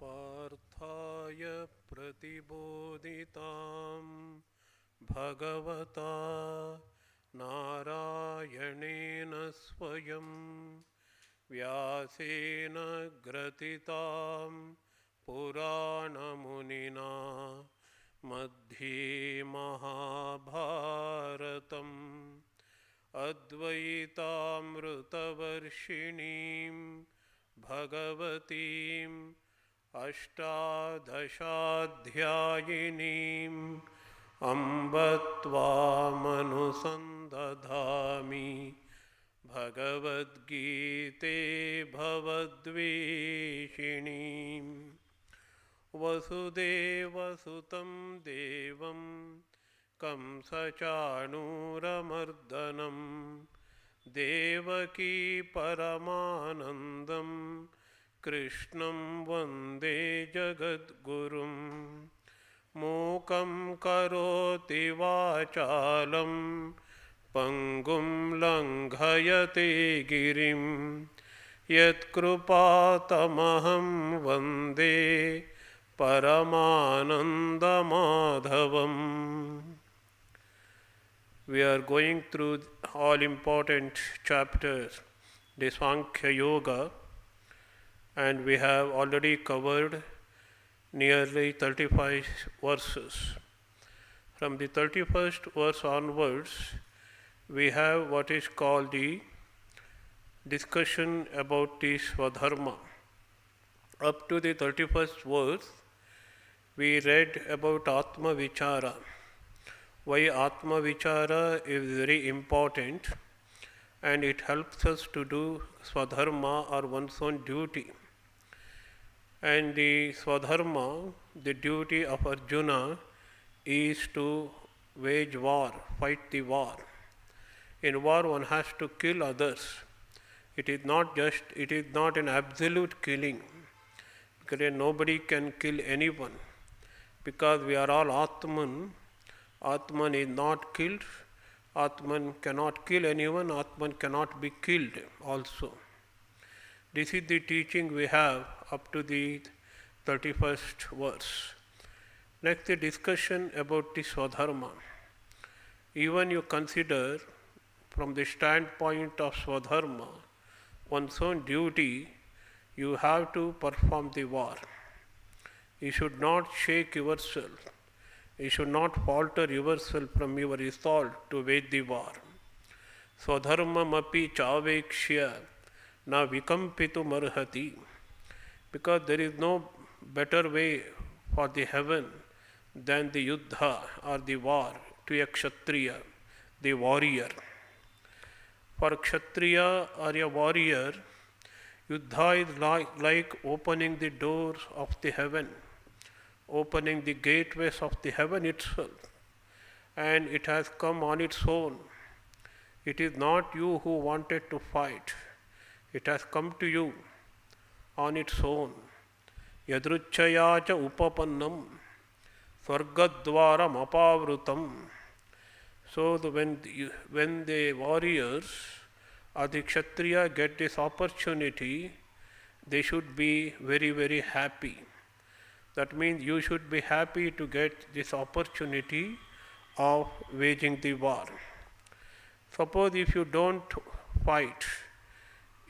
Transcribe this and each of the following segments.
पार्थाय प्रतिबोधितां भगवता नारायणेन स्वयं व्यासेन ग्रथितां पुराणमुनिना मध्ये महाभारतम् अद्वैतामृतवर्षिणीं भगवतीम् अष्टादशाध्यायिनीम् अम्ब त्वामनुसन्दधामि भगवद्गीते भवद्वेषिणीम् वसुदेवसुतं देवं कंसचाणूरमर्दनं देवकी परमानन्दं कृष्णं वन्दे जगद्गुरुं मूकं करोति वाचालं पङ्गुं लङ्घयते गिरिं यत्कृपातमहं वन्दे परमानन्दमाधवम्. We are going through all important chapters, the Sankhya Yoga, and we have already covered nearly 35 verses. From the 31st verse onwards, we have what is called the discussion about the swadharma. Up to the 31st verse, we read about Atma Vichara. Why Atma Vichara is very important, and it helps us to do swadharma or one's own duty. And the swadharma, the duty of Arjuna, is to wage war, fight the war. In war, one has to kill others. It is not an absolute killing, because nobody can kill anyone, because we are all Atman. Atman is not killed. Atman cannot kill anyone. Atman cannot be killed also. This is the teaching we have up to the 31st verse. Next, the discussion about the swadharma. Even you consider from the standpoint of swadharma, one's own duty, you have to perform the war. You should not shake yourself. You should not falter yourself from your resolve to wage the war. Swadharmam api chavekshya na vikampitum arhati. Because there is no better way for the heaven than the yuddha or the war to a kshatriya, the warrior. For a kshatriya or a warrior, yuddha is like opening the doors of the heaven, opening the gateways of the heaven itself, and it has come on its own. It is not you who wanted to fight. It has come to you on its own. Yadruchaya cha upapannam swargadvaram apavrutam. So when the warriors or the kshatriya get this opportunity, they should be very, very happy. That means you should be happy to get this opportunity of waging the war. Suppose if you don't fight,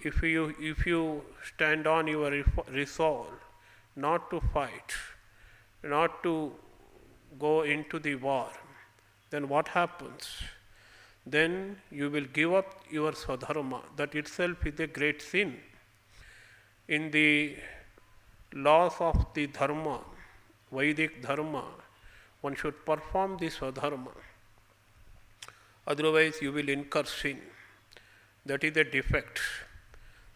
if you stand on your resolve not to fight, not to go into the war, then what happens? Then you will give up your swadharma. That itself is a great sin. In the laws of the dharma, Vedic dharma, one should perform the swadharma. Otherwise you will incur sin. That is a defect.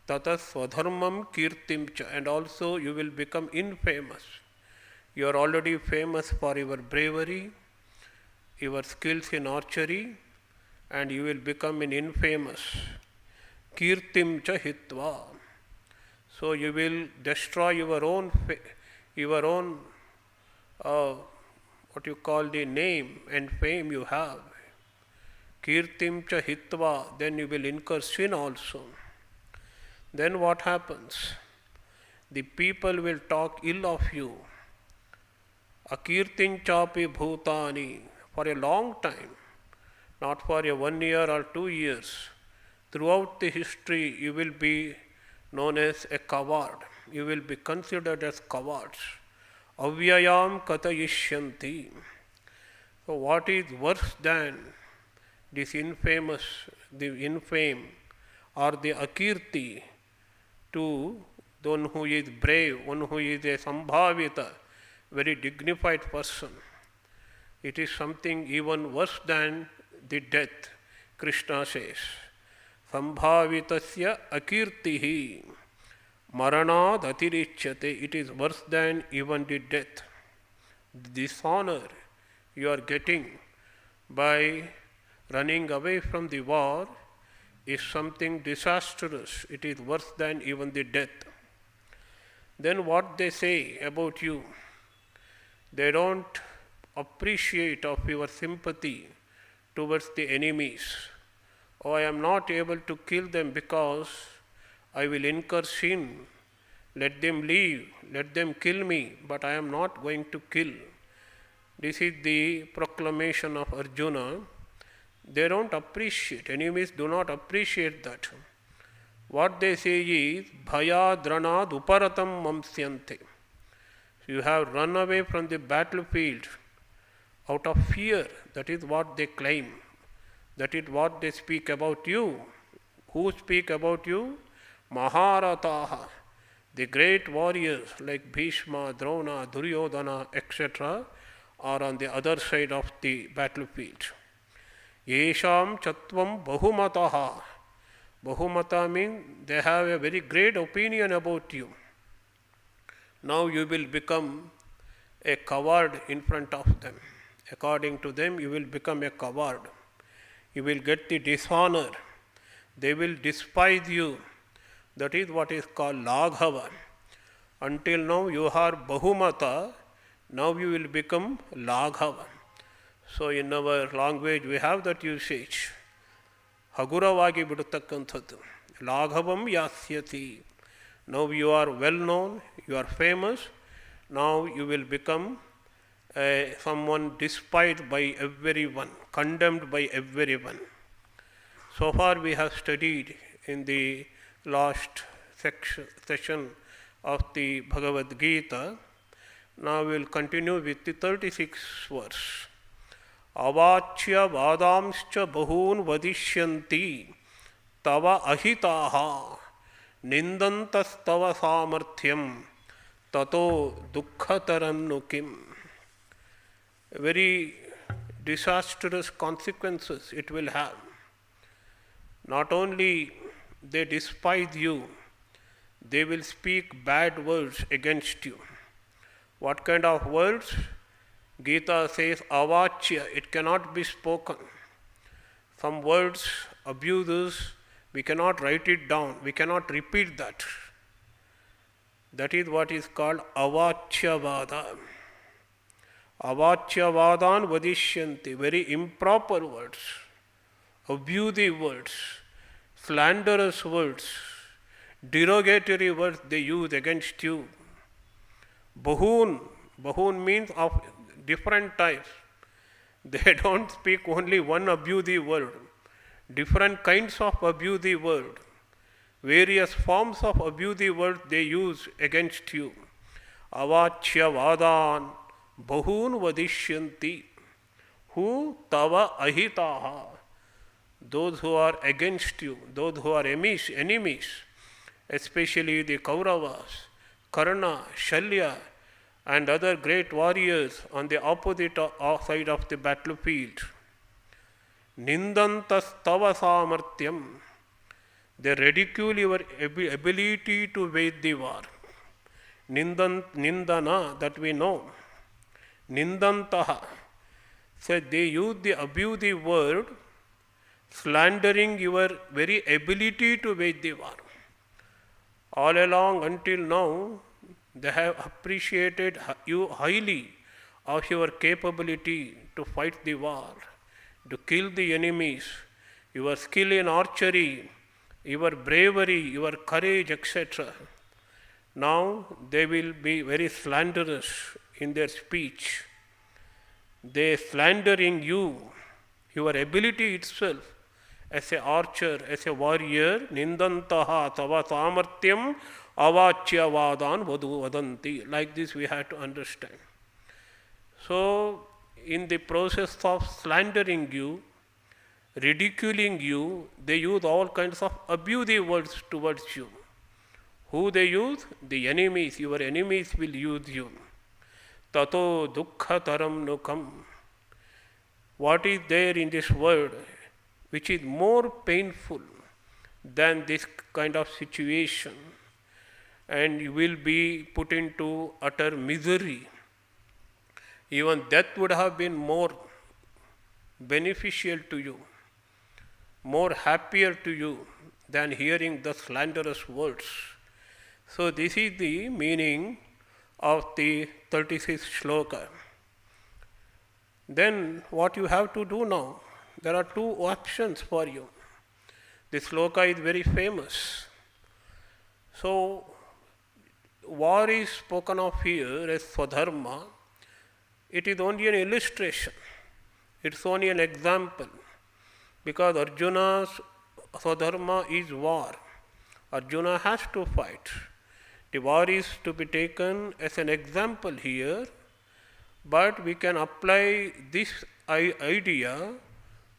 Tata swadharmam kirtim cha. And also you will become infamous. You are already famous for your bravery, your skills in archery, and you will become an infamous. Kirtim cha hitva. So you will destroy your own what you call the name and fame you have. Kirtim cha hitva, then you will incur sin also. Then what happens? the people will talk ill of you. Akirtin chapi bhutani, for a long time, not for a 1 year or 2 years. Throughout the history, you will be known as a coward. You will be considered as cowards. Avyayam katayishyanti. So what is worse than this infamous, the infame or the akirti to one who is brave, one who is a sambhavita, very dignified person? It is something even worse than the death. Krishna says, Sambhavitasya akirtihi maranad atirichyate. It is worse than even the death. The dishonor you are getting by running away from the war is something disastrous. It is worse than even the death. Then what they say about you, they don't appreciate of your sympathy towards the enemies. Oh, I am not able to kill them because I will incur sin. Let them leave, let them kill me, but I am not going to kill. This is the proclamation of Arjuna. They don't appreciate, enemies do not appreciate that. What they say is, bhayadranad uparatam mamsyante. You have run away from the battlefield out of fear. That is what they claim. That is what they speak about you. Who speak about you? Maharataha, the great warriors like Bhishma, Drona, Duryodhana, etc. are on the other side of the battlefield. Yesham chatvam bahumataha. Bahumata means they have a very great opinion about you. Now you will become a coward in front of them. According to them, you will become a coward. You will get the dishonor. They will despise you. That is what is called Laghava. Until now you are Bahumata, now you will become Laghava. So in our language we have that usage. Haguravagi biduttakkanthattu. Laghavam yasyati. Now you are well known, you are famous, now you will become someone despised by everyone, condemned by everyone. So far we have studied in the last session of the Bhagavadgita. Now we will continue with the 36th verse. Avachya vadamscha bahun vadishyanti tava ahitaha nindantastava samarthyam tato dukkhatarannukim. Very disastrous consequences it will have. Not only they despise you, they will speak bad words against you. What kind of words? Gita says avachya, it cannot be spoken. Some words, abuses, we cannot write it down, we cannot repeat that. That is what is called avachyavada. Avachyavadan vadishyanti, very improper words, abusive words, slanderous words, derogatory words they use against you. Bahun, bahun means of different types. They don't speak only one abusive word. Different kinds of abusive word. Various forms of abusive words they use against you. Avachyavadan bahun vadishyanti. Who? Tava ahitaha. Those who are against you, those who are enemies, especially the Kauravas, Karna, Shalya, and other great warriors on the opposite side of the battlefield. Nindantas tava samartyam. They ridicule your ability to wage the war. Nindana, that we know. Nindantaha. So they use the abusive word, slandering your very ability to wage the war. All along until now, they have appreciated you highly of your capability to fight the war, to kill the enemies, your skill in archery, your bravery, your courage, etc. Now they will be very slanderous in their speech. They slandering you, your ability itself as a archer, as a warrior. Nindantaha tava samartyam avachya vadan vadu vadanti. Like this we have to understand. So, in the process of slandering you, ridiculing you, they use all kinds of abusive words towards you. Who they use? The enemies. Your enemies will use you. Tato dukkha taram nukam. What is there in this world which is more painful than this kind of situation? And you will be put into utter misery. Even death would have been more beneficial to you, more happier to you than hearing the slanderous words. So this is the meaning of the 36th shloka. Then what you have to do now? There are two options for you. This shloka is very famous. So war is spoken of here as swadharma. It is only an illustration. It's only an example. Because Arjuna's swadharma is war. Arjuna has to fight. The war is to be taken as an example here, but we can apply this idea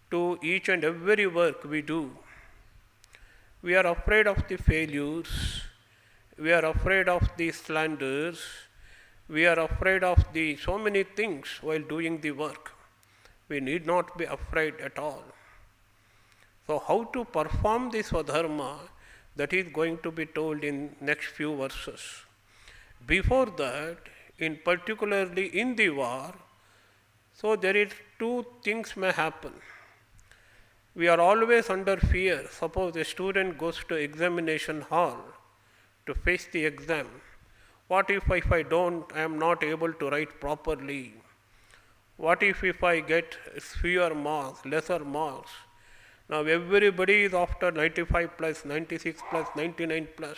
to each and every work we do. We are afraid of the failures, we are afraid of the slanders, we are afraid of the so many things while doing the work. We need not be afraid at all. So how to perform this swadharma, that is going to be told in next few verses. Before that, in particularly in the war, so there is two things may happen. We are always under fear. Suppose a student goes to examination hall to face the exam. What if I am not able to write properly? What if I get fewer marks, lesser marks? Now everybody is after 95 plus, 96 plus, 99 plus.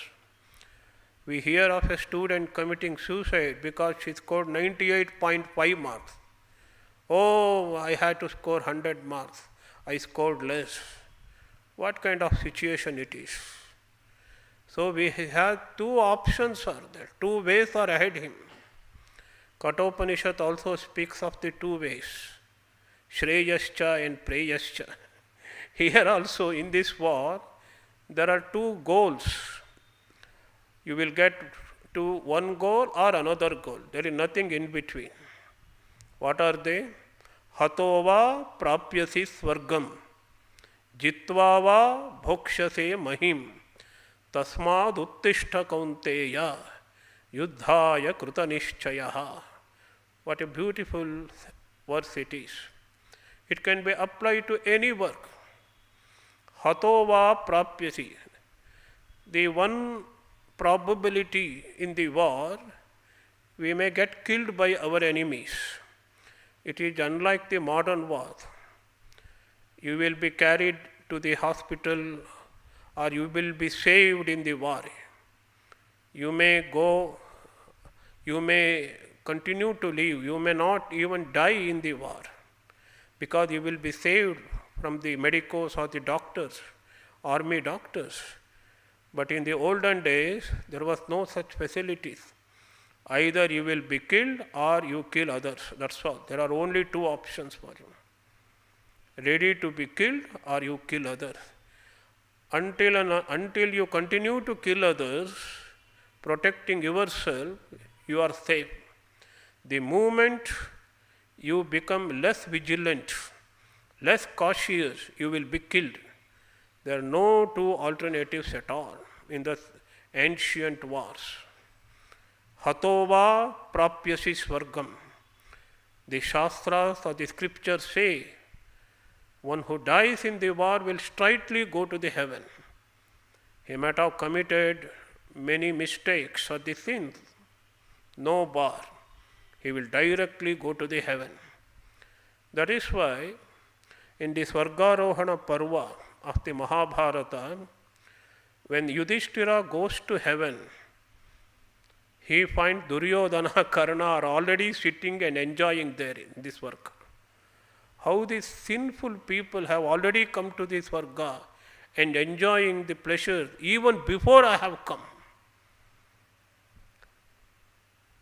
We hear of a student committing suicide because she scored 98.5 marks. Oh, I had to score 100 marks. I scored less. What kind of situation it is? So we have two options are there, two ways are ahead him. Kathopanishad also speaks of the two ways, Shreyascha and Preyascha. Here also in this war, there are two goals. You will get to one goal or another goal. There is nothing in between. What are they? Hatova prapyasi swargam, jitva va bhokshase mahim, tasmad uttishta kaunteya, yuddhaya krutanishchayaha. What a beautiful verse it is. It can be applied to any work. Hatova prapyasi. The one probability in the war, we may get killed by our enemies. It is unlike the modern war. You will be carried to the hospital or you will be saved in the war. You may go, you may continue to live, you may not even die in the war because you will be saved from the medicos or the doctors, army doctors. But in the olden days, there was no such facilities. Either you will be killed or you kill others. That's all. There are only two options for you. Ready to be killed or you kill others. Until you continue to kill others, protecting yourself, you are safe. The moment you become less vigilant, less cautious, you will be killed. There are no two alternatives at all in the ancient wars. Hatova prapyasi swargam. The Shastras or the scriptures say, one who dies in the war will straightly go to the heaven. He might have committed many mistakes or the sins. No bar. He will directly go to the heaven. That is why in the Swargarohana Parva of the Mahabharata, when Yudhishthira goes to heaven, he finds Duryodhana, Karna are already sitting and enjoying there in this Varga. How these sinful people have already come to this Varga and enjoying the pleasure even before I have come.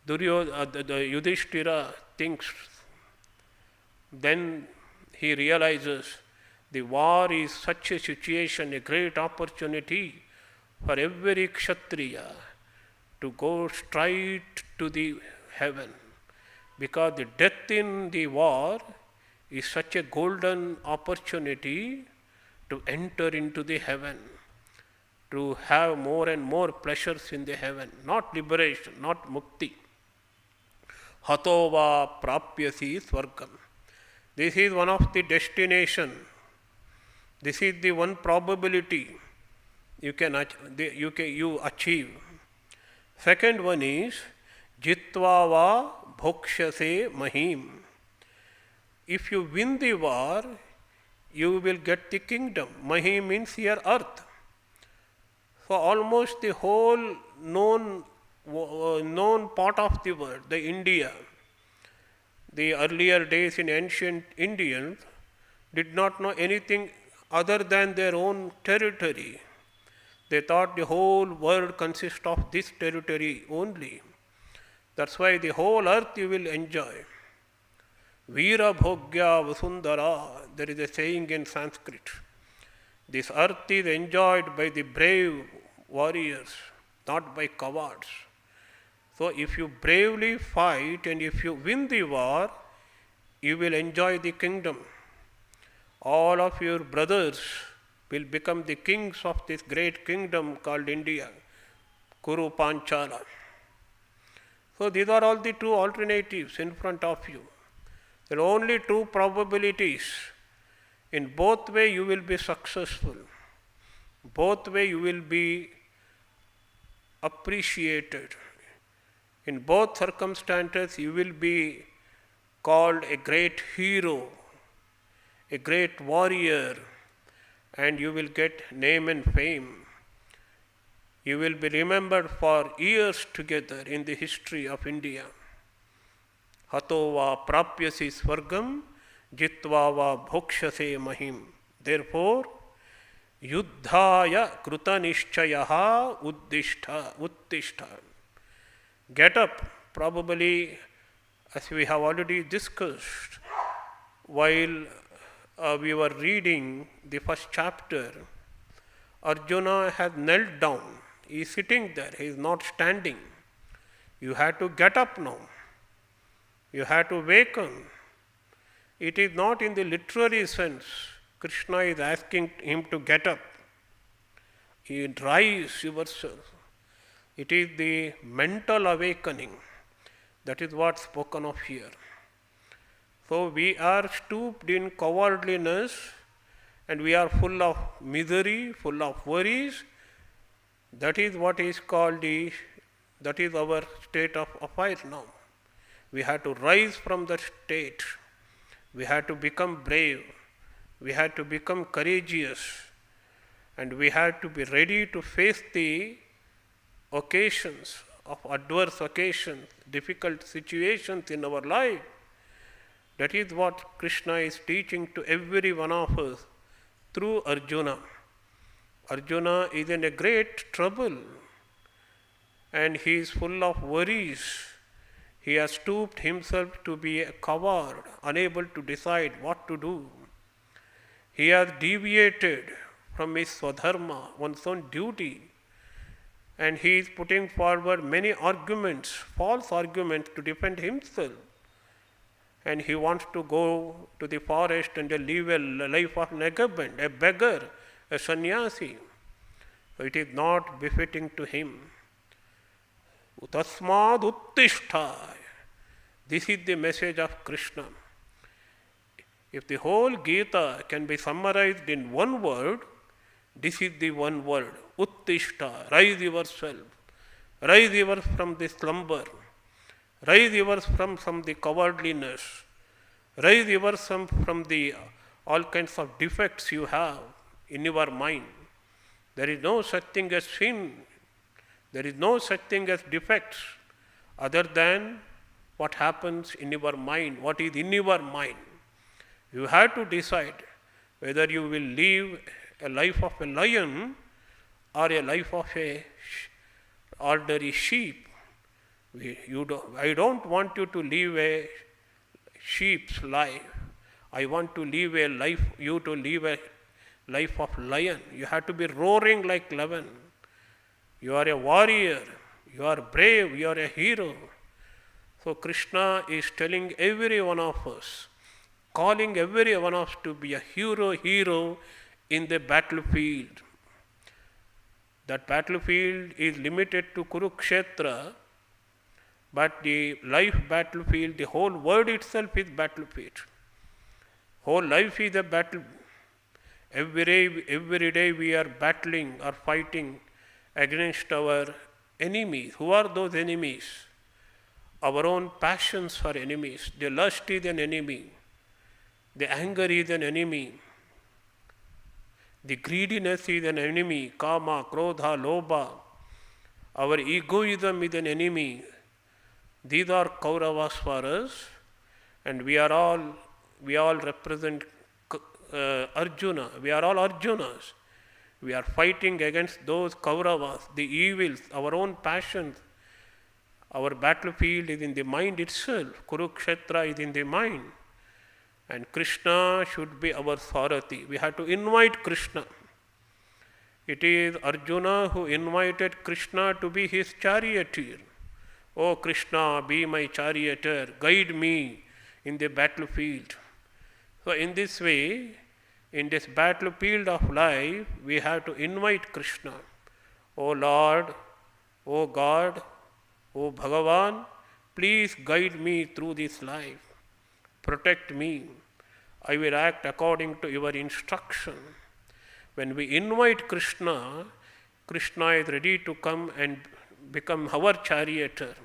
The Yudhishthira thinks, then he realizes the war is such a situation, a great opportunity for every Kshatriya to go straight to the heaven, because the death in the war is such a golden opportunity to enter into the heaven, to have more and more pleasures in the heaven, not liberation, not mukti. Hatova prapyasi swargam. This is one of the destination. This is the one probability you achieve. Second one is jitva va bhokshase mahim. If you win the war, you will get the kingdom. Mahim means here earth. So almost the whole known part of the world, the India, the earlier days in ancient Indians did not know anything other than their own territory. They thought the whole world consists of this territory only. That's why the whole earth you will enjoy. Veera bhogya vasundara, there is a saying in Sanskrit. This earth is enjoyed by the brave warriors, not by cowards. So if you bravely fight and if you win the war, you will enjoy the kingdom. All of your brothers will become the kings of this great kingdom called India, Kuru Panchala. So these are all the two alternatives in front of you. There are only two probabilities. In both ways you will be successful. Both ways you will be appreciated. In both circumstances you will be called a great hero, a great warrior, and you will get name and fame. You will be remembered for years together in the history of India. Hato va prapyasi swargam, jitva va bhokshase mahim. Therefore, yuddhaya krutanishchayaha uttishta. Get up. Probably, as we have already discussed, while we were reading the first chapter, Arjuna has knelt down. He is sitting there. He is not standing. You have to get up now. You have to awaken. It is not in the literary sense. Krishna is asking him to get up. You rise yourself. It is the mental awakening. That is what's spoken of here. So we are stooped in cowardliness and we are full of misery, full of worries. That is what is called that is our state of affairs now. We have to rise from that state. We have to become brave. We have to become courageous. And we have to be ready to face the occasions of adverse occasions, difficult situations in our life. That is what Krishna is teaching to every one of us through Arjuna. Arjuna is in a great trouble and he is full of worries. He has stooped himself to be a coward, unable to decide what to do. He has deviated from his swadharma, one's own duty, and he is putting forward many arguments, false arguments to defend himself. And he wants to go to the forest and live a life of vagabond, a beggar, a sannyasi. So it is not befitting to him. Tasmad uttishta. This is the message of Krishna. If the whole Gita can be summarized in one word, this is the one word. Uttishta. Rise yourself. Rise yourself from the slumber. Rise yourself from the cowardliness. Rise yourself from the all kinds of defects you have in your mind. There is no such thing as sin. There is no such thing as defects. other than what happens in your mind, what is in your mind. You have to decide whether you will live a life of a lion or a life of a ordinary sheep. I don't want you to live a sheep's life. I want to live a life, you to live a life of lion. You have to be roaring like lion. You are a warrior. You are brave. You are a hero. So Krishna is telling every one of us, calling every one of us to be a hero in the battlefield. That battlefield is limited to Kurukshetra, but the life battlefield, the whole world itself is battlefield. Whole life is a battle. Every day we are battling or fighting against our enemies. Who are those enemies? Our own passions are enemies. The lust is an enemy. The anger is an enemy. The greediness is an enemy. Kama, Krodha, Lobha. Our egoism is an enemy. These are Kauravas for us, and we all represent Arjuna. We are all Arjunas. We are fighting against those Kauravas, the evils, our own passions. Our battlefield is in the mind itself. Kurukshetra is in the mind. And Krishna should be our Sarati. We have to invite Krishna. It is Arjuna who invited Krishna to be his charioteer. Oh Krishna, be my charioteer, guide me in the battlefield. So in this way, in this battlefield of life, we have to invite Krishna. O Lord, O God, O Bhagavan, please guide me through this life. Protect me. I will act according to your instruction. When we invite Krishna, Krishna is ready to come and become our charioteer,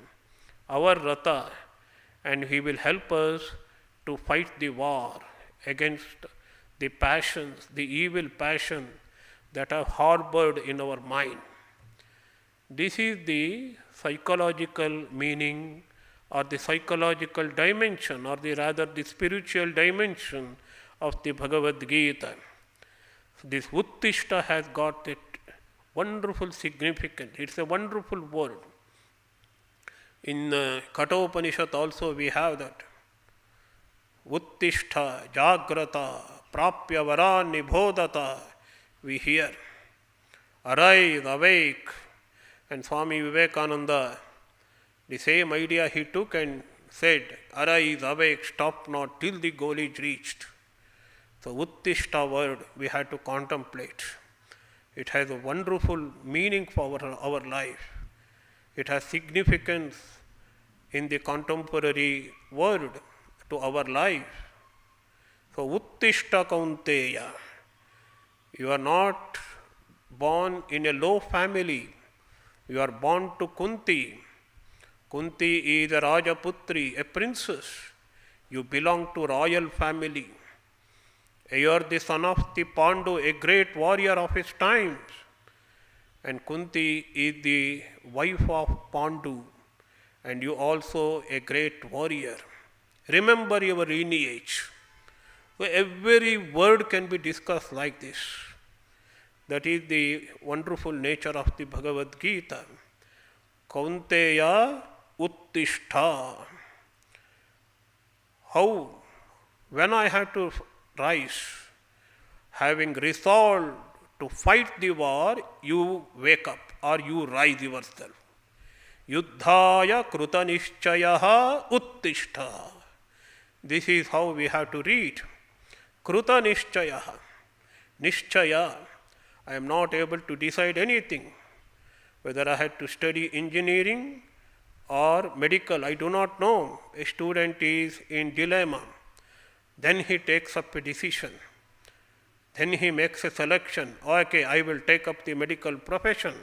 our Ratha, and he will help us to fight the war against the passions, the evil passions that are harbored in our mind. This is the psychological meaning or the psychological dimension or rather the spiritual dimension of the Bhagavadgita. This Uttishta has got a wonderful significance. It's a wonderful word. In Kathopanishad also we have that. Uttishta, Jagrata, Prapya Varan Nibhodata, we hear. Arise, awake. And Swami Vivekananda, the same idea he took and said, arise, awake, stop not till the goal is reached. So Uttishta word we have to contemplate. It has a wonderful meaning for our life. It has significance in the contemporary world to our life. So Uttishta Kaunteya, you are not born in a low family. You are born to Kunti. Kunti is a Rajaputri, a princess. You belong to royal family. You are the son of the Pandu, a great warrior of his times. And Kunti is the wife of Pandu, and you also a great warrior. Remember your lineage. So every word can be discussed like this. That is the wonderful nature of the Bhagavad Gita. Kaunteya Uttishta. How? When I have to rise, having resolved to fight the war, you wake up or you rise yourself. Yuddhaya Krutanishchayaha Uttishta. This is how we have to read. Krutanishchayaha. Nishchaya. I am not able to decide anything. Whether I had to study engineering or medical, I do not know. A student is in dilemma. Then he takes up a decision. Then he makes a selection. Okay, I will take up the medical profession.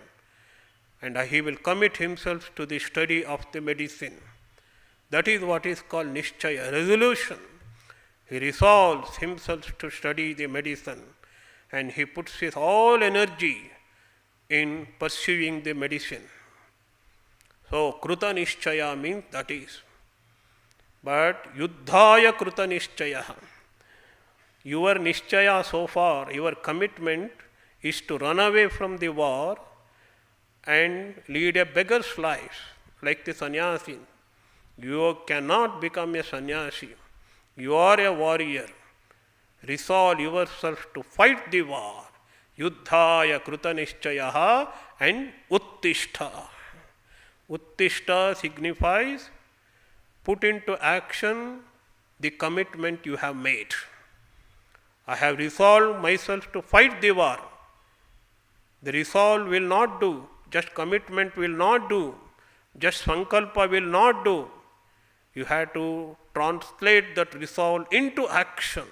And he will commit himself to the study of the medicine. That is what is called Nishchaya, resolution. He resolves himself to study the medicine. And he puts his all energy in pursuing the medicine. So, Kruta Nishchaya means that is. But Yuddhaya Kruta Nishchaya. Your Nishchaya so far, your commitment is to run away from the war and lead a beggar's life, like the sannyasi. You cannot become a sannyasi. You are a warrior. Resolve yourself to fight the war. Yuddhaya Kruta Nishchayaha and Uttishta. Uttishta signifies put into action the commitment you have made. I have resolved myself to fight the war. The resolve will not do, just commitment will not do, just sankalpa will not do. You have to translate that resolve into action.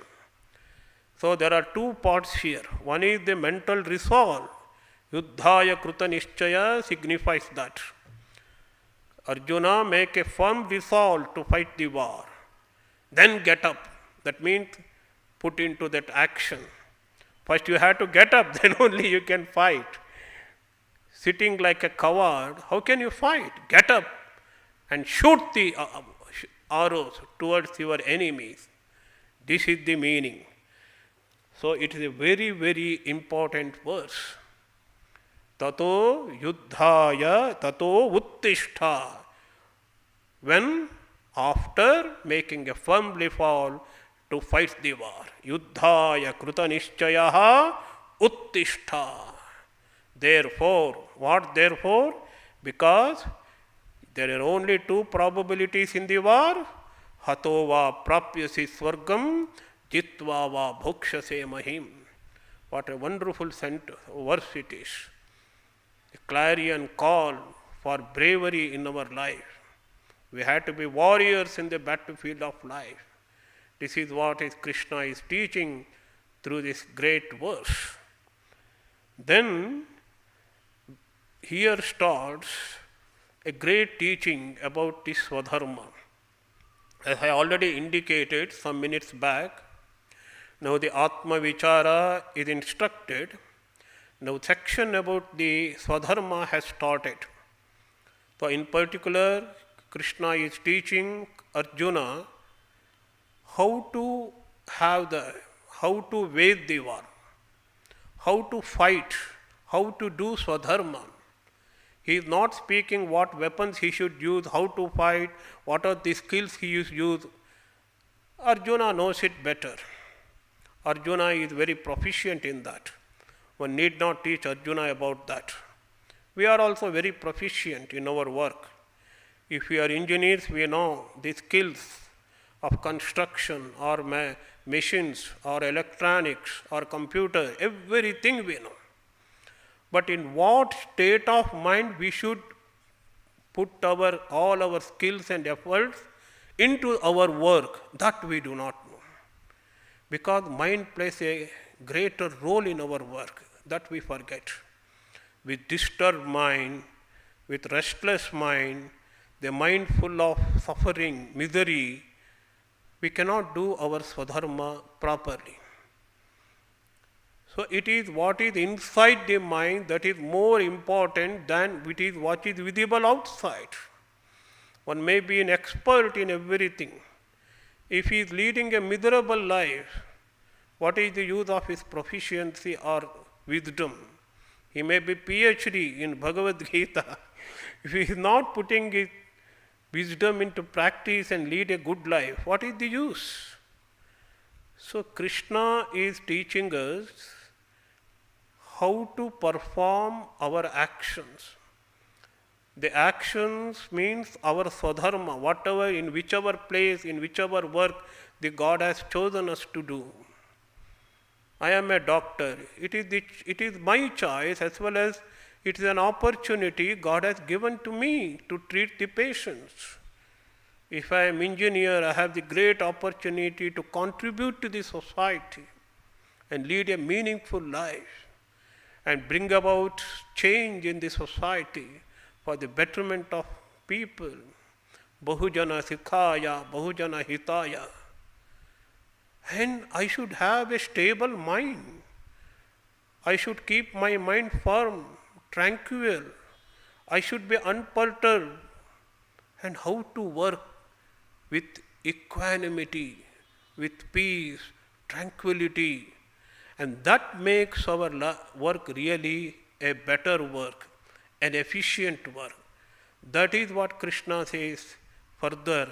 So there are two parts here. One is the mental resolve. Yuddhaya Kruta Nishchaya signifies that. Arjuna, make a firm resolve to fight the war. Then get up. That means put into that action. First you have to get up, then only you can fight. Sitting like a coward, how can you fight? Get up and shoot the arrows towards your enemies. This is the meaning. So it is a very, very important verse. Tato yuddhaya tato uttishta. When? After making a firm resolve to fight the war. Yuddhaya kruta nishchayaha uttishta. Therefore, what therefore? Because there are only two probabilities in the war. Hato va prapyasi swargam jitva va bhukshase mahim. What a wonderful verse it is. A clarion call for bravery in our life. We have to be warriors in the battlefield of life. This is what Krishna is teaching through this great verse. Then here starts a great teaching about this swadharma. As I already indicated some minutes back, now the Atma Vichara is instructed. Now section about the swadharma has started. So in particular, Krishna is teaching Arjuna how to wage the war, how to fight, how to do swadharma. He is not speaking what weapons he should use, how to fight, what are the skills he should use. Arjuna knows it better. Arjuna is very proficient in that. One need not teach Arjuna about that. We are also very proficient in our work. If we are engineers, we know the skills of construction or machines or electronics or computer, everything we know. But in what state of mind we should put all our skills and efforts into our work, that we do not know. Because mind plays a greater role in our work, that we forget. With disturbed mind, with restless mind, the mind full of suffering, misery, we cannot do our swadharma properly. So it is what is inside the mind that is more important than it is what is visible outside. One may be an expert in everything. If he is leading a miserable life, what is the use of his proficiency or wisdom? He may be PhD in Bhagavadgita. If he is not putting his wisdom into practice and lead a good life, what is the use? So Krishna is teaching us how to perform our actions. The actions means our swadharma, whatever, in whichever place, in whichever work the God has chosen us to do. I am a doctor. It is my choice, as well as it is an opportunity God has given to me to treat the patients. If I am engineer, I have the great opportunity to contribute to the society and lead a meaningful life and bring about change in the society for the betterment of people. Bahujana Sikhaya, Bahujana Hitaya. And I should have a stable mind. I should keep my mind firm, tranquil. I should be unperturbed and how to work with equanimity, with peace, tranquility, and that makes our work really a better work, an efficient work. That is what Krishna says further,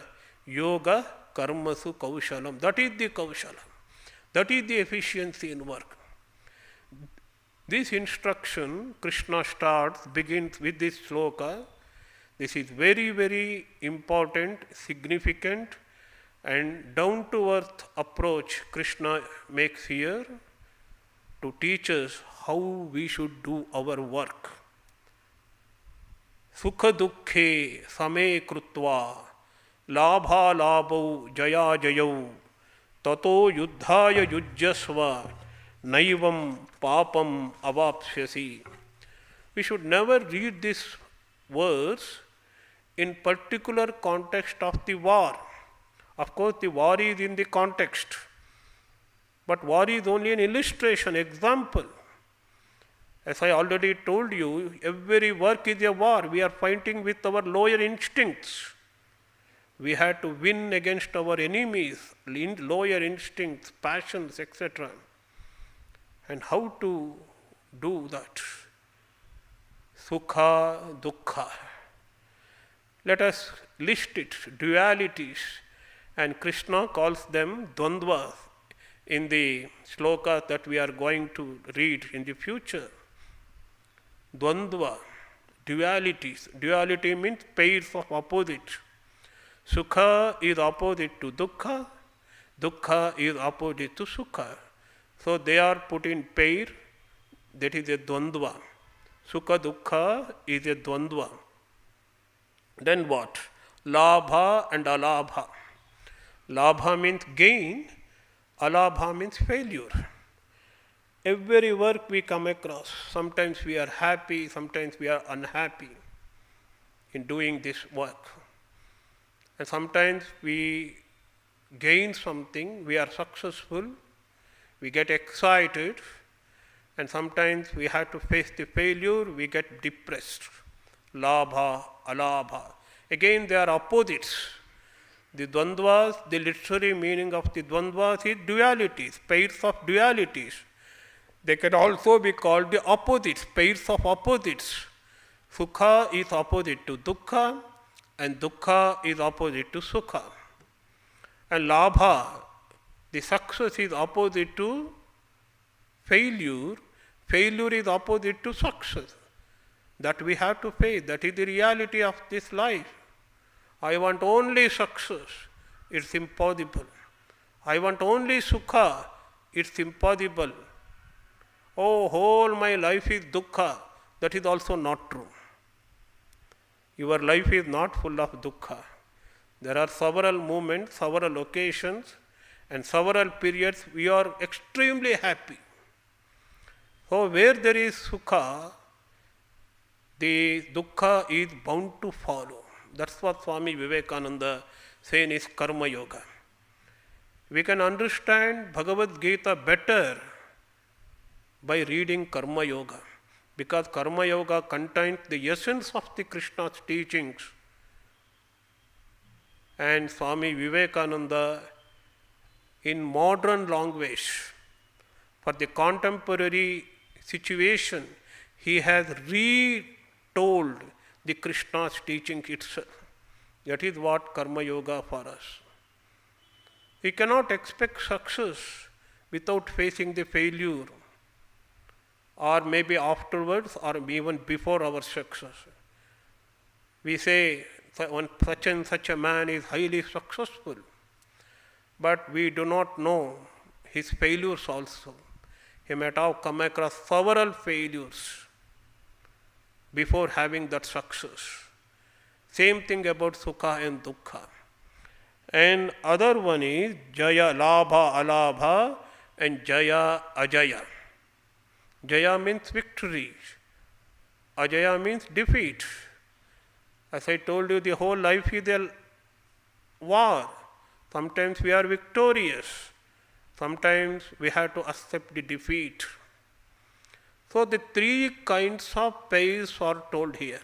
yoga karmasu kaushalam. That is the kaushalam. That is the efficiency in work. This instruction, Krishna begins with this sloka. This is very, very important, significant, and down-to-earth approach Krishna makes here to teach us how we should do our work. Sukha dukkhe same krutva labha labau jaya jayau tato yuddhaya yujjasva naivam papam avapsyasi. We should never read this verse in particular context of the war. Of course, the war is in the context, but war is only an illustration, example. As I already told you, every work is a war. We are fighting with our lower instincts. We have to win against our enemies, lower instincts, passions, etc. And how to do that? Sukha, dukkha. Let us list it, dualities. And Krishna calls them dvandvas in the sloka that we are going to read in the future. Dvandva, dualities. Duality means pairs of opposites. Sukha is opposite to dukkha. Dukkha is opposite to sukha. So they are put in pair. That is a dvandva. Sukha dukkha is a dvandva. Then what? Labha and alabha. Labha means gain. Alabha means failure. Every work we come across, sometimes we are happy, sometimes we are unhappy in doing this work. And sometimes we gain something, we are successful, we get excited, and sometimes we have to face the failure, we get depressed. Labha, alabha. Again, they are opposites. The dvandvas, the literary meaning of the dvandvas is dualities, pairs of dualities. They can also be called the opposites, pairs of opposites. Sukha is opposite to dukkha, and dukkha is opposite to sukha. And labha, the success is opposite to failure. Failure is opposite to success. That we have to face. That is the reality of this life. I want only success. It's impossible. I want only sukha. It's impossible. Oh, whole my life is dukkha. That is also not true. Your life is not full of dukkha. There are several moments, several occasions, and several periods we are extremely happy. So where there is sukha, the dukkha is bound to follow. That's what Swami Vivekananda says in his Karma Yoga. We can understand Bhagavadgita better by reading Karma Yoga, because Karma Yoga contains the essence of the Krishna's teachings. And Swami Vivekananda, in modern language, for the contemporary situation, he has retold the Krishna's teaching itself. That is what Karma Yoga for us. We cannot expect success without facing the failure, or maybe afterwards, or even before our success. We say such and such a man is highly successful, but we do not know his failures also. He might have come across several failures before having that success. Same thing about sukha and dukkha. And other one is jaya, labha, alabha, and jaya, ajaya. Jaya means victory. Ajaya means defeat. As I told you, the whole life is a war. Sometimes we are victorious. Sometimes we have to accept the defeat. So the three kinds of pairs are told here.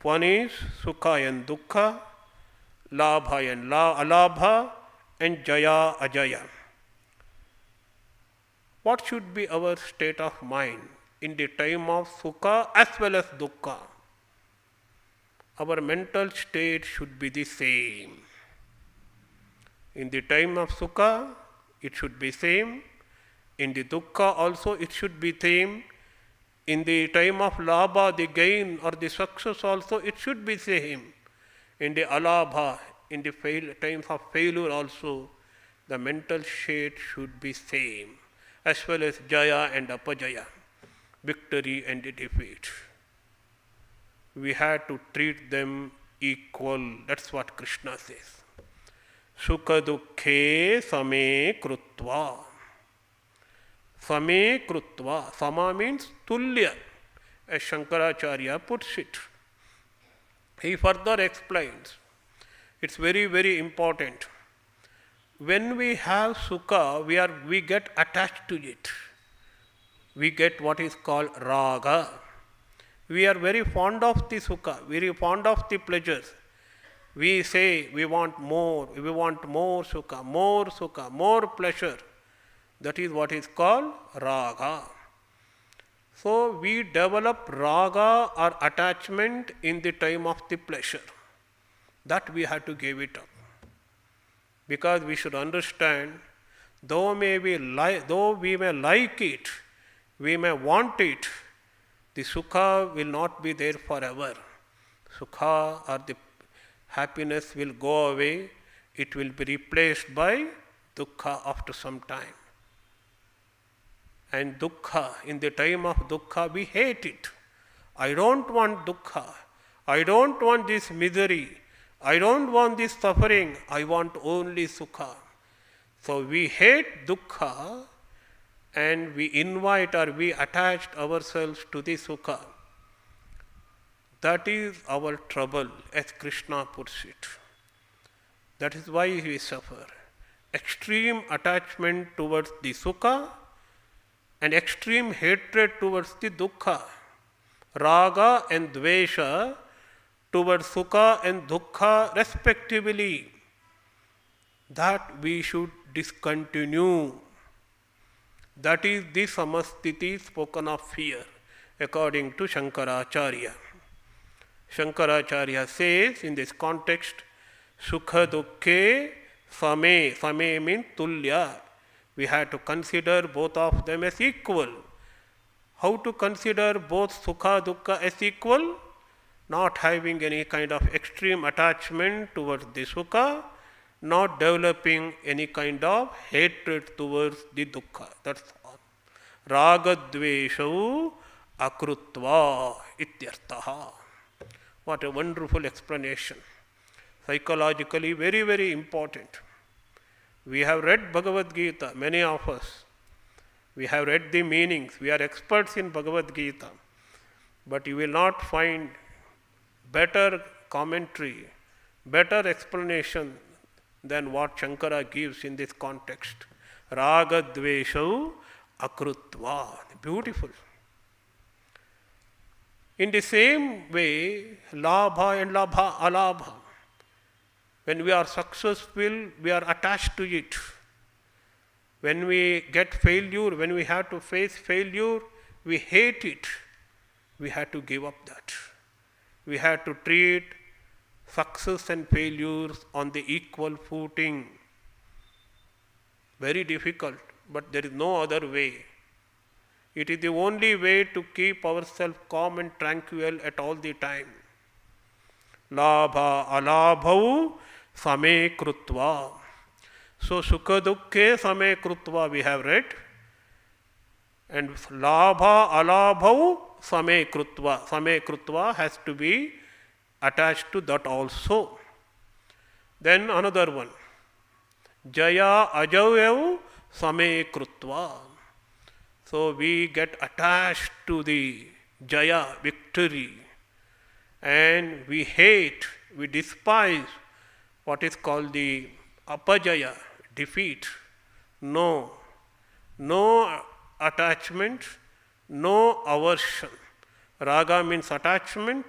One is Sukha and Dukkha, Labha and Alabha, and Jaya Ajaya. What should be our state of mind in the time of Sukha as well as Dukkha? Our mental state should be the same. In the time of Sukha, it should be same. In the Dukkha also, it should be same. In the time of Labha, the gain or the success also, it should be same. In the Alabha, in the times of failure also, the mental state should be same, as well as Jaya and Apajaya, victory and defeat. We have to treat them equal. That's what Krishna says. Sukha dukkhe same krutva. Same krutva. Sama means tulya, as Shankaracharya puts it. He further explains. It's very, very important. When we have sukha, we get attached to it. We get what is called raga. We are very fond of the sukha, very fond of the pleasures. We say we want more sukha, more pleasure. That is what is called raga. So we develop raga or attachment in the time of the pleasure. That we have to give it up. Because we should understand, though we may like it, we may want it, the sukha will not be there forever. Sukha or the happiness will go away. It will be replaced by dukkha after some time. And dukkha, in the time of dukkha, we hate it. I don't want dukkha. I don't want this misery. I don't want this suffering. I want only sukha. So we hate dukkha and we invite or we attach ourselves to the sukha. That is our trouble, as Krishna puts it. That is why we suffer. Extreme attachment towards the sukha and extreme hatred towards the dukkha. Raga and dvesha towards sukha and dukkha respectively. That we should discontinue. That is the samastiti spoken of here, according to Shankaracharya. Shankaracharya says in this context, sukha dukkhe same. Same means tulya. We have to consider both of them as equal. How to consider both sukha dukkha as equal? Not having any kind of extreme attachment towards the sukha, not developing any kind of hatred towards the dukkha. That's all. Ragadveshau akrutva ityartaha. What a wonderful explanation. Psychologically very, very important. We have read Bhagavadgita, many of us. We have read the meanings. We are experts in Bhagavadgita. But you will not find better commentary, better explanation than what Shankara gives in this context. Ragadveshau akrutva. Beautiful. In the same way, labha and alabha. When we are successful, we are attached to it. When we get failure, when we have to face failure, we hate it. We have to give up that. We have to treat success and failures on the equal footing. Very difficult, but there is no other way. It is the only way to keep ourselves calm and tranquil at all the time. Labha alabhau same krutva. So sukha dukkhe same krutva we have read. And labha alabhau same krutva. Same krutva has to be attached to that also. Then another one. Jaya ajayav same krutva. So we get attached to the jaya, victory, and we hate, we despise what is called the apajaya, defeat. No attachment, no aversion. Raga means attachment,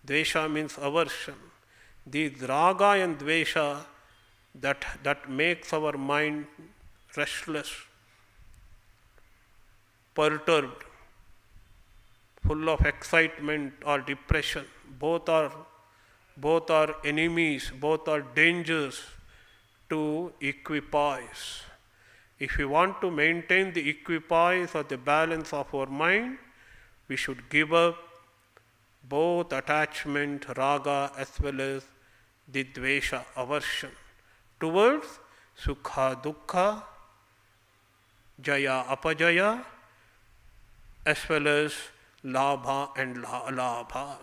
Dvesha means aversion. These raga and dvesha that makes our mind restless, perturbed, full of excitement or depression. Both are enemies, both are dangers to equipoise. If we want to maintain the equipoise or the balance of our mind, we should give up both attachment, raga, as well as the dvesha, aversion, towards sukha, dukkha, jaya, apajaya, as well as labha and alabha.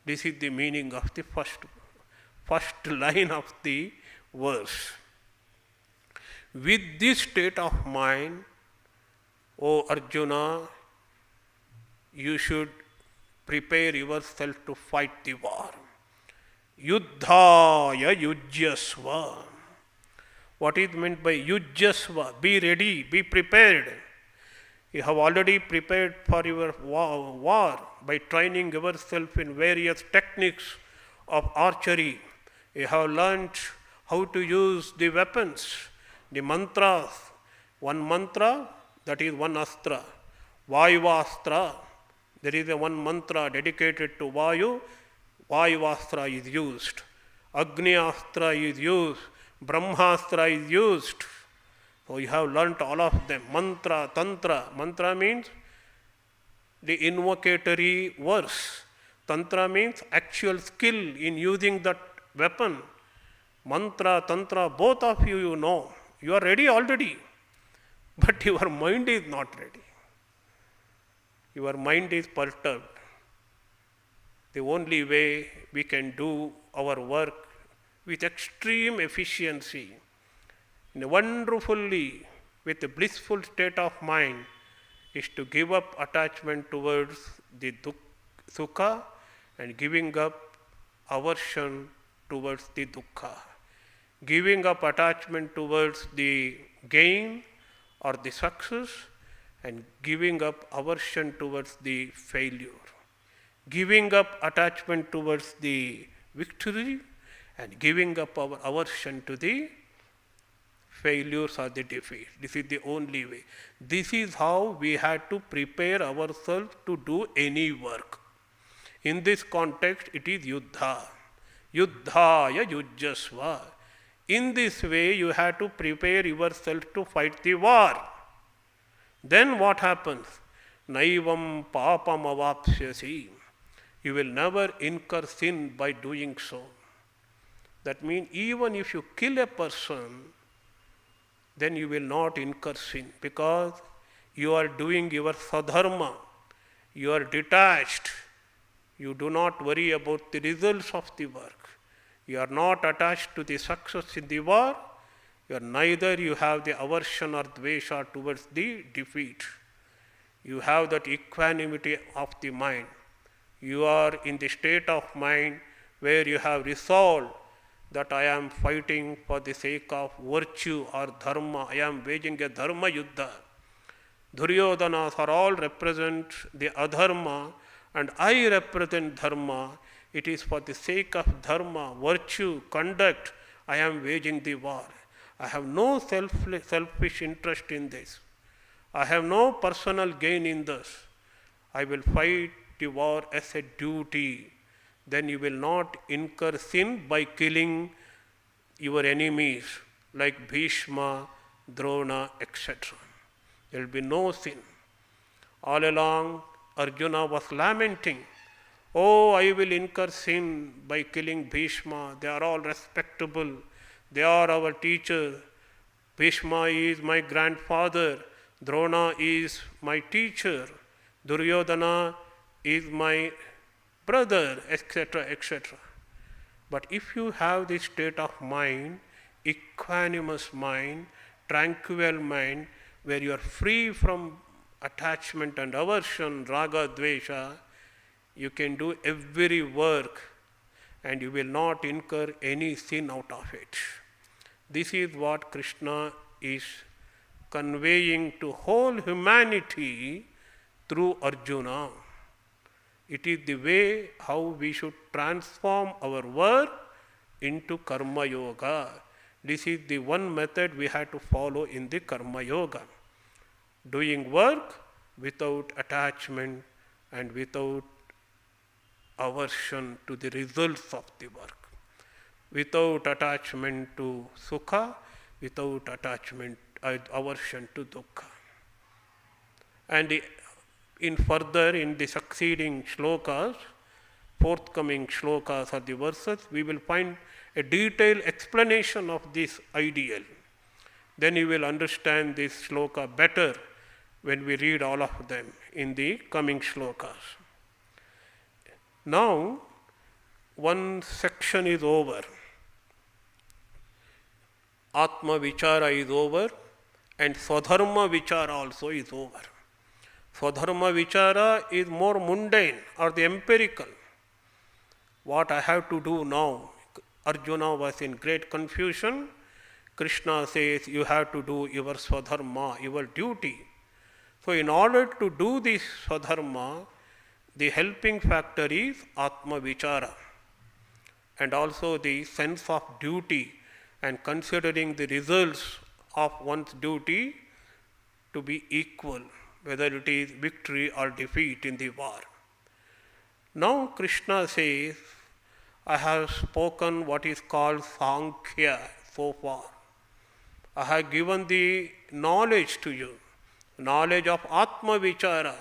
This is the meaning of the first line of the verse. With this state of mind, O Arjuna, you should prepare yourself to fight the war. Yuddhaya yujyasva. What is meant by yujyasva? Be ready, be prepared. You have already prepared for your war by training yourself in various techniques of archery. You have learnt how to use the weapons, the mantras. One mantra, that is one astra. Vayuvastra, there is a one mantra dedicated to Vayu. Vayuvastra is used. Agni astra is used. Brahmastra is used. So you have learnt all of them. Mantra, tantra. Mantra means the invocatory verse. Tantra means actual skill in using that weapon. Mantra, tantra, both of you know. You are ready already. But your mind is not ready. Your mind is perturbed. The only way we can do our work with extreme efficiency, wonderfully, with a blissful state of mind, is to give up attachment towards the sukha and giving up aversion towards the dukkha. Giving up attachment towards the gain or the success and giving up aversion towards the failure. Giving up attachment towards the victory and giving up our aversion to the failures or the defeat. This is the only way. This is how we had to prepare ourselves to do any work. In this context, it is yuddha. Yuddhaya yujyasva. In this way, you have to prepare yourself to fight the war. Then what happens? Naivam papam avapsyasi. You will never incur sin by doing so. That means even if you kill a person, then you will not incur sin because you are doing your swadharma. You are detached. You do not worry about the results of the work. You are not attached to the success in the war. Neither you have the aversion or dvesha towards the defeat. You have that equanimity of the mind. You are in the state of mind where you have resolved that I am fighting for the sake of virtue or dharma. I am waging a dharma yuddha. Duryodanas are all represent the adharma and I represent dharma. It is for the sake of dharma, virtue, conduct, I am waging the war. I have no selfish interest in this. I have no personal gain in this. I will fight the war as a duty. Then you will not incur sin by killing your enemies like Bhishma, Drona, etc. There will be no sin. All along, Arjuna was lamenting, oh, I will incur sin by killing Bhishma. They are all respectable. They are our teachers. Bhishma is my grandfather. Drona is my teacher. Duryodhana is my brother, etc., etc. But if you have this state of mind, equanimous mind, tranquil mind, where you are free from attachment and aversion, raga, dvesha, you can do every work and you will not incur any sin out of it. This is what Krishna is conveying to whole humanity through Arjuna. It is the way how we should transform our work into karma yoga. This is the one method we have to follow in the karma yoga. Doing work without attachment and without aversion to the results of the work. Without attachment to sukha, without attachment, aversion to dukkha. And in the succeeding shlokas, forthcoming shlokas or the verses, we will find a detailed explanation of this ideal. Then you will understand this shloka better when we read all of them in the coming shlokas. Now, one section is over. Atma Vichara is over and Swadharma Vichara also is over. Swadharma Vichara is more mundane or the empirical. What I have to do now? Arjuna was in great confusion. Krishna says you have to do your swadharma, your duty. So in order to do this swadharma, the helping factor is Atma Vichara and also the sense of duty and considering the results of one's duty to be equal, whether it is victory or defeat in the war. Now Krishna says, I have spoken what is called Sankhya so far. I have given the knowledge to you, knowledge of Atma Vichara.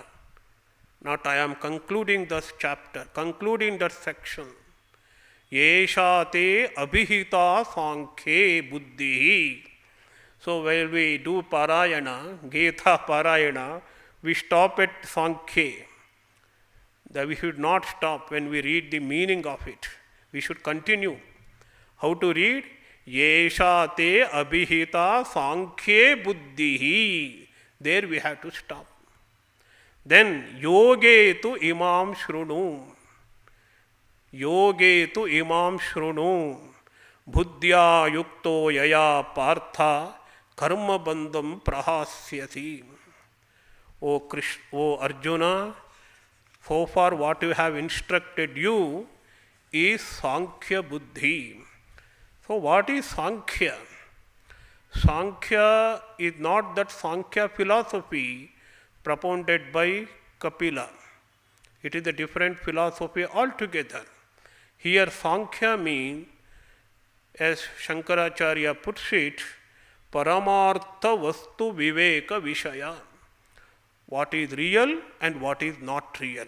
Not I am concluding this chapter, concluding that section. Yesha te abhihita sankhye buddhi. So when we do Parayana, Gita Parayana, we stop at Sankhya. That we should not stop when we read the meaning of it. We should continue. How to read? Yesha te abhihita sankhye buddhi. There we have to stop. Then yoge tu imam shrunu. Yoge tu imam shrunu. Buddhya yukto yaya partha karma bandham prahasyasi. O Arjuna, so far what you have instructed you is Sankhya Buddhi. So what is Sankhya? Sankhya is not that Sankhya philosophy propounded by Kapila. It is a different philosophy altogether. Here Sankhya means, as Shankaracharya puts it, Paramartha Vastu Viveka Vishaya. What is real and what is not real.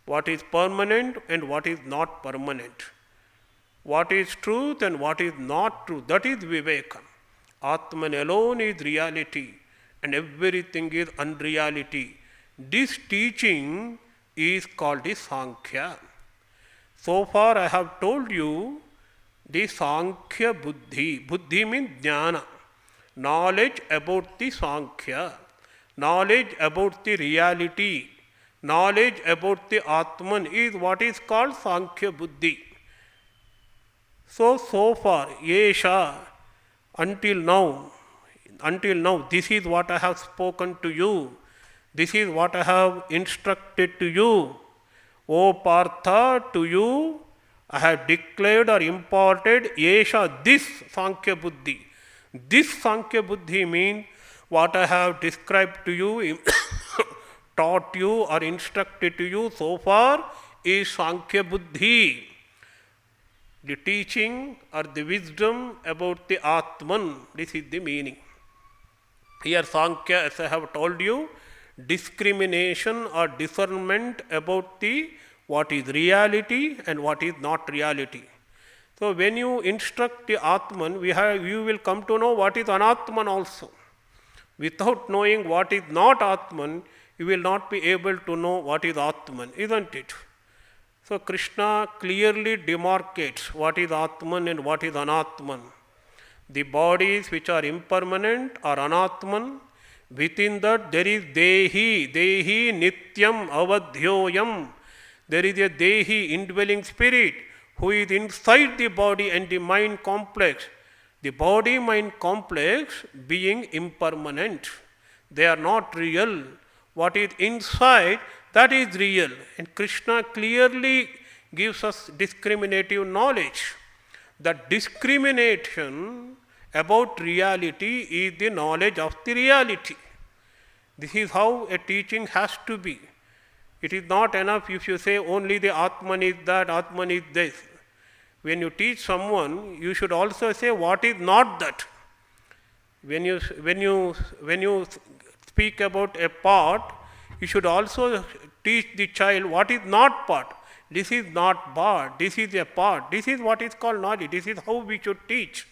What is permanent and what is not permanent. What is truth and what is not truth. That is Viveka. Atman alone is reality and everything is unreality. This teaching is called the Sankhya. So far I have told you the Sankhya Buddhi. Buddhi means jnana. Knowledge about the Sankhya. Knowledge about the reality. Knowledge about the Atman is what is called Sankhya Buddhi. So far, Yesha, until now, this is what I have spoken to you. This is what I have instructed to you. O Partha, to you, I have declared or imparted Yesha, this Sankhya Buddhi. This Sankhya Buddhi means what I have described to you, taught you or instructed to you so far is Sankhya Buddhi. The teaching or the wisdom about the Atman, this is the meaning. Here Sankhya, as I have told you, discrimination or discernment about the what is reality and what is not reality. So when you instruct the Atman, you will come to know what is Anatman also. Without knowing what is not Atman, you will not be able to know what is Atman, isn't it? So Krishna clearly demarcates what is Atman and what is Anatman. The bodies which are impermanent are Anatman. Within that there is Dehi Nityam Avadhyoyam. There is a Dehi, indwelling spirit, who is inside the body and the mind complex. The body-mind complex being impermanent. They are not real. What is inside, That is real. And Krishna clearly gives us discriminative knowledge. That discrimination about reality is the knowledge of the reality. This is how a teaching has to be. It is not enough if you say only the Atman is that, Atman is this. When you teach someone, you should also say what is not that. When you speak about a pot, you should also teach the child what is not pot. This is not pot, this is a pot. This is what is called knowledge. This is how we should teach.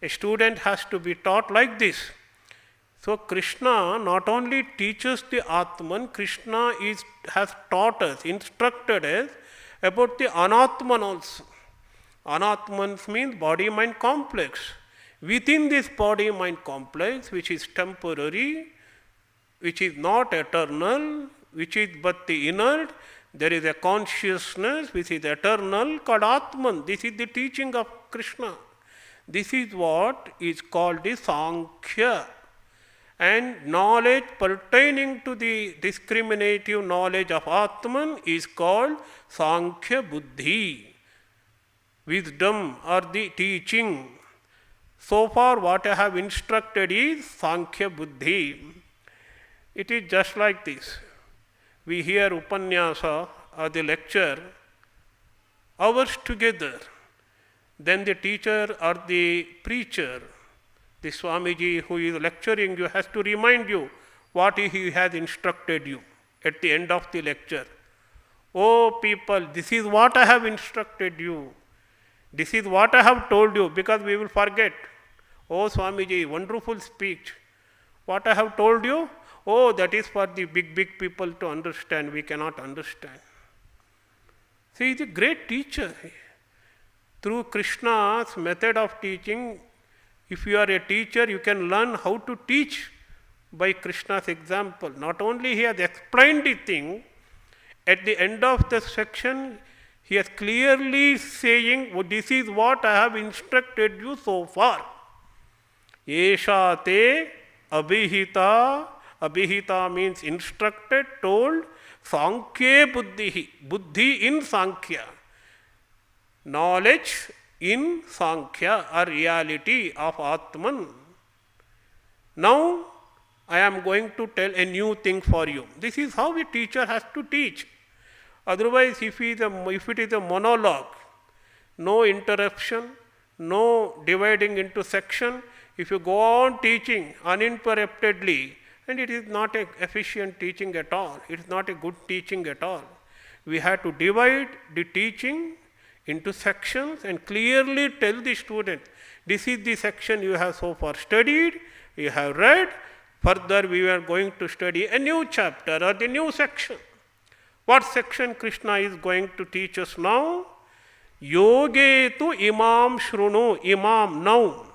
A student has to be taught like this. So Krishna not only teaches the Atman, Krishna has taught us, instructed us about the Anatman also. Anatman means body-mind complex. Within this body-mind complex, which is temporary, which is not eternal, which is but the inert, there is a consciousness which is eternal called Atman. This is the teaching of Krishna. This is what is called the Sankhya. And knowledge pertaining to the discriminative knowledge of Atman is called Sankhya Buddhi. Wisdom or the teaching. So far what I have instructed is Sankhya Buddhi. It is just like this. We hear Upanyasa or the lecture hours together. Then the teacher or the preacher, the Swamiji who is lecturing you, has to remind you what he has instructed you at the end of the lecture. Oh people, this is what I have instructed you. This is what I have told you, because we will forget. Oh Swamiji, wonderful speech. What I have told you? Oh, that is for the big people to understand. We cannot understand. See, he is a great teacher. Through Krishna's method of teaching, if you are a teacher, you can learn how to teach by Krishna's example. Not only he has explained the thing, at the end of the section, he is clearly saying, oh, this is what I have instructed you so far. Esha te abhihita. Abhihita means instructed, told. Sankhya buddhi. Buddhi in Sankhya. Knowledge in Sankhya or reality of Atman. Now, I am going to tell a new thing for you. This is how a teacher has to teach. Otherwise, if it is a monologue, no interruption, no dividing into section, if you go on teaching uninterruptedly, and it is not an efficient teaching at all. It is not a good teaching at all. We have to divide the teaching into sections and clearly tell the student, this is the section you have so far studied, you have read, further we are going to study a new chapter or the new section. What section Krishna is going to teach us now? Yoge tu imam shrunu, imam now.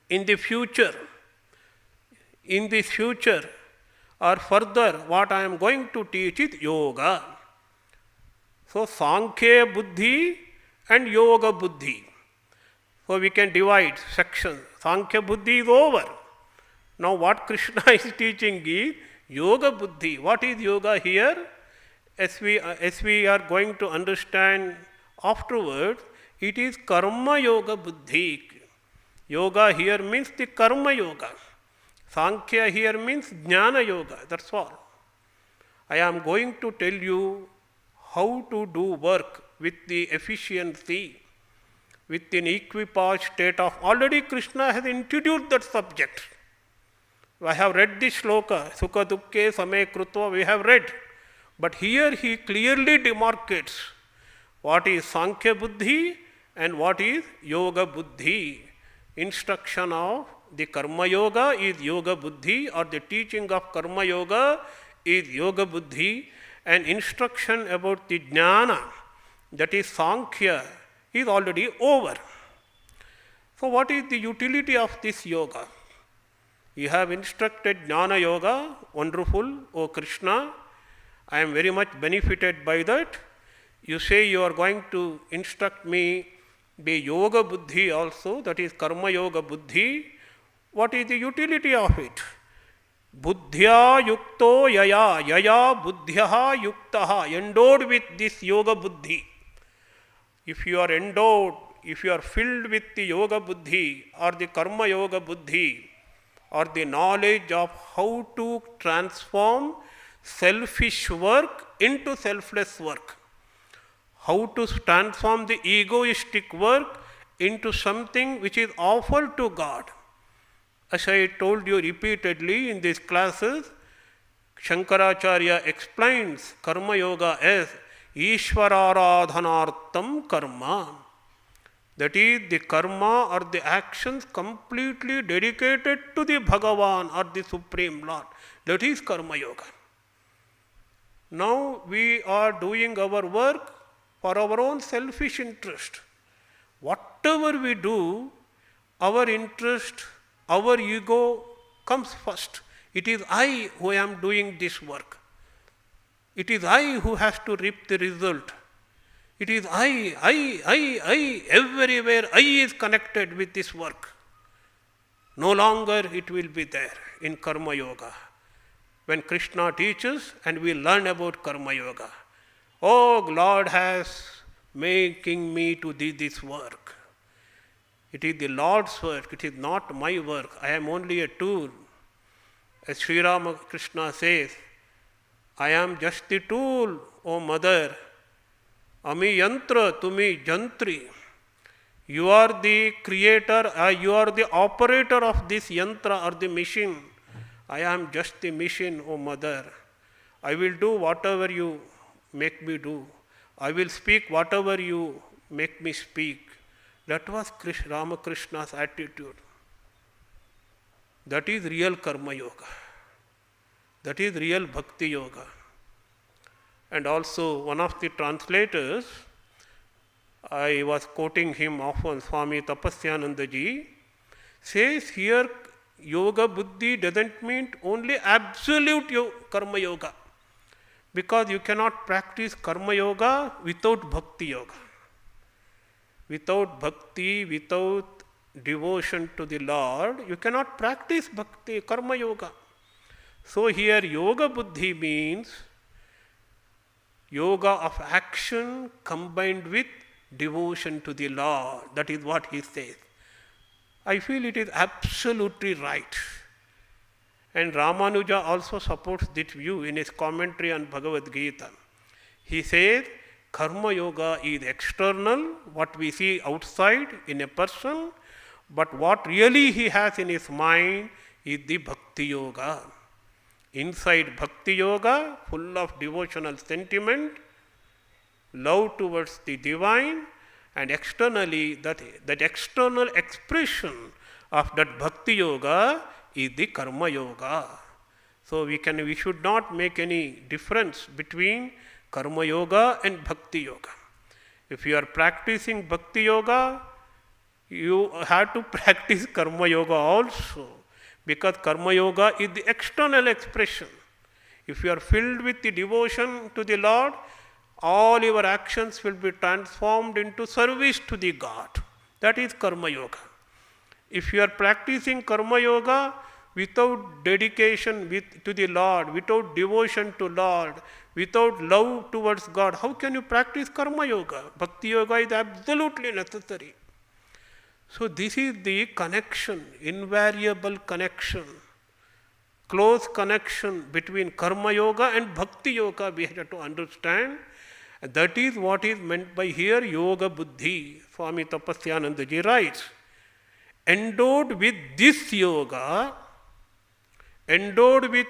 In the future, or further, what I am going to teach is yoga. So, Sankhya Buddhi and Yoga Buddhi. So, we can divide sections. Sankhya Buddhi is over. Now, what Krishna is teaching is Yoga Buddhi. What is yoga here? As we are going to understand afterwards, it is Karma Yoga Buddhi. Yoga here means the Karma Yoga. Sankhya here means Jnana Yoga, that's all. I am going to tell you how to do work with the efficiency, with an equipoise state of, already Krishna has introduced that subject. I have read this shloka, Sukha Dukkhe Same Krutva, we have read. But here he clearly demarcates what is Sankhya Buddhi and what is Yoga Buddhi. Instruction of the Karma Yoga is Yoga Buddhi, or the teaching of Karma Yoga is Yoga Buddhi, and instruction about the Jnana, that is Sankhya, is already over. So what is the utility of this yoga? You have instructed Jnana Yoga, wonderful, O Krishna. I am very much benefited by that. You say you are going to instruct me the Yoga Buddhi also, that is Karma Yoga Buddhi. What is the utility of it? Buddhya yukto yaya, yaya buddhya yuktaha, endowed with this yoga buddhi. If you are endowed, if you are filled with the yoga buddhi or the karma yoga buddhi or the knowledge of how to transform selfish work into selfless work, how to transform the egoistic work into something which is offered to God. As I told you repeatedly in these classes, Shankaracharya explains Karma Yoga as Ishvararadhanartam Karma. That is the karma or the actions completely dedicated to the Bhagavan or the Supreme Lord. That is Karma Yoga. Now we are doing our work for our own selfish interest. Whatever we do, our interest, our ego comes first. It is I who am doing this work. It is I who has to reap the result. It is I, everywhere I is connected with this work. No longer it will be there in Karma Yoga. When Krishna teaches and we learn about Karma Yoga, oh, Lord has making me to do this work. It is the Lord's work, it is not my work. I am only a tool. As Sri Ramakrishna says, I am just the tool, O Mother. Ami yantra, tumi jantri. You are the creator, you are the operator of this yantra or the machine. I am just the machine, O Mother. I will do whatever you make me do. I will speak whatever you make me speak. That was Ramakrishna's attitude. That is real Karma Yoga. That is real Bhakti Yoga. And also one of the translators, I was quoting him often, Swami Tapasyanandaji, says here Yoga Buddhi doesn't mean only absolute Karma Yoga. Because you cannot practice Karma Yoga without Bhakti Yoga. Without bhakti, without devotion to the Lord, you cannot practice bhakti, Karma Yoga. So here Yoga Buddhi means yoga of action combined with devotion to the Lord. That is what he says. I feel it is absolutely right. And Ramanuja also supports this view in his commentary on Bhagavadgita. He says, Karma Yoga is external, what we see outside in a person, but what really he has in his mind is the Bhakti Yoga. Inside Bhakti Yoga, full of devotional sentiment, love towards the divine, and externally, that external expression of that Bhakti Yoga is the Karma Yoga. So we should not make any difference between Karma Yoga and Bhakti Yoga. If you are practicing Bhakti Yoga, you have to practice Karma Yoga also, because Karma Yoga is the external expression. If you are filled with the devotion to the Lord, all your actions will be transformed into service to the God. That is Karma Yoga. If you are practicing Karma Yoga without dedication to the Lord, without devotion to Lord, without love towards God, how can you practice Karma Yoga? Bhakti Yoga is absolutely necessary. So this is the connection, invariable connection, close connection between Karma Yoga and Bhakti Yoga we have to understand. And that is what is meant by here Yoga Buddhi. Swami Tapasyanandaji writes, endowed with this yoga, endowed with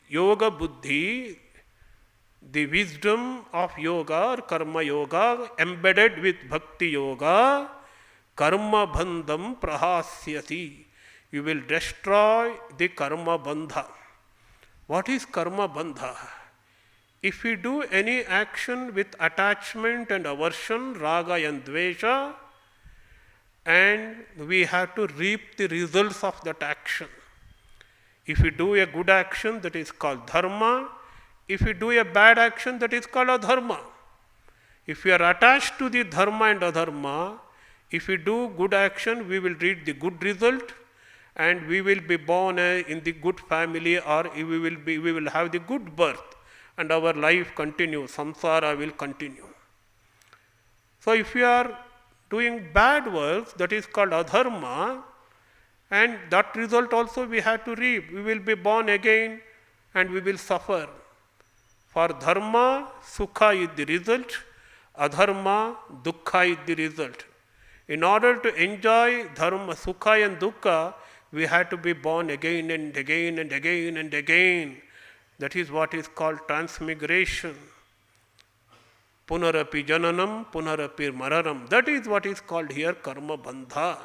Yoga Buddhi, the wisdom of yoga or Karma Yoga, embedded with Bhakti Yoga, Karma Bandham Prahasyati. You will destroy the Karma Bandha. What is Karma Bandha? If we do any action with attachment and aversion, raga and dvesha, and we have to reap the results of that action. If we do a good action, that is called dharma. If we do a bad action, that is called adharma. If we are attached to the dharma and adharma, if we do good action, we will reap the good result. and we will be born in the good family, or we will have the good birth, and our life continues, samsara will continue. So if we are doing bad works, that is called adharma, and that result also we have to reap. We will be born again and we will suffer. For dharma, sukha is the result, adharma, dukkha is the result. In order to enjoy dharma, sukha and dukkha, we have to be born again and again and again and again. That is what is called transmigration. Punarapi jananam, punarapi mararam. That is what is called here karma bandha.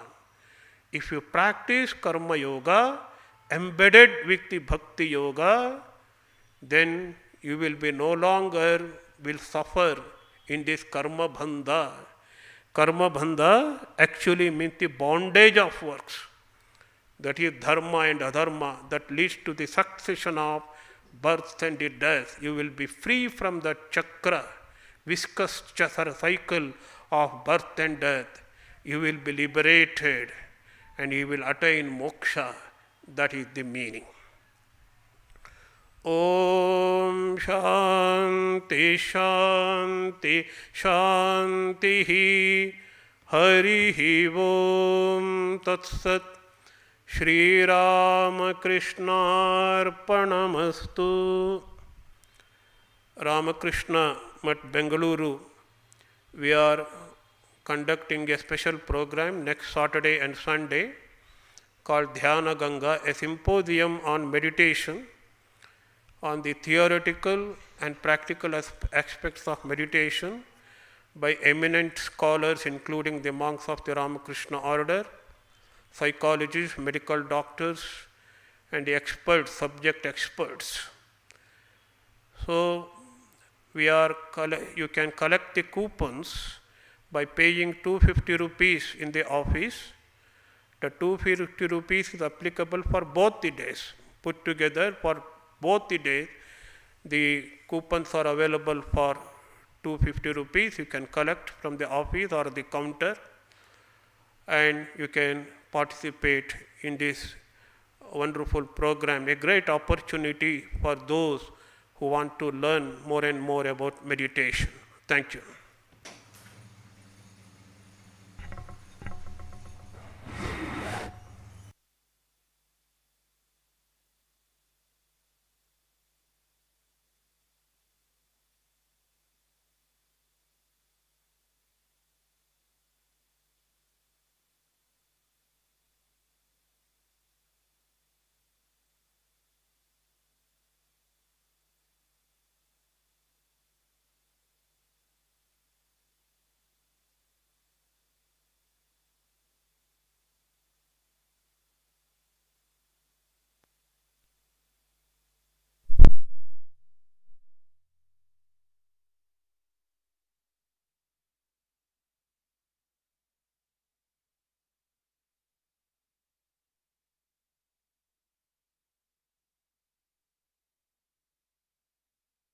If you practice karma yoga, embedded with the bhakti yoga, then you will be no longer will suffer in this karma bandha. Karma bandha actually means the bondage of works. That is dharma and adharma that leads to the succession of birth and death. You will be free from the chakra, viscous cycle of birth and death. You will be liberated and you will attain moksha. That is the meaning. Om Shanti Shanti Shanti Harihi Om Tat Sat Shri Ramakrishna Arpanamastu. Ramakrishna Mat Bengaluru, we are conducting a special program next Saturday and Sunday called Dhyana Ganga, a symposium on meditation, on the theoretical and practical aspects of meditation by eminent scholars including the monks of the Ramakrishna order, psychologists, medical doctors, and the experts, subject experts. So you can collect the coupons by paying 250 rupees in the office. The 250 rupees is applicable for both the days. Put together for both the days, the coupons are available for 250 rupees. You can collect from the office or the counter, and you can participate in this wonderful program, a great opportunity for those who want to learn more and more about meditation. Thank you.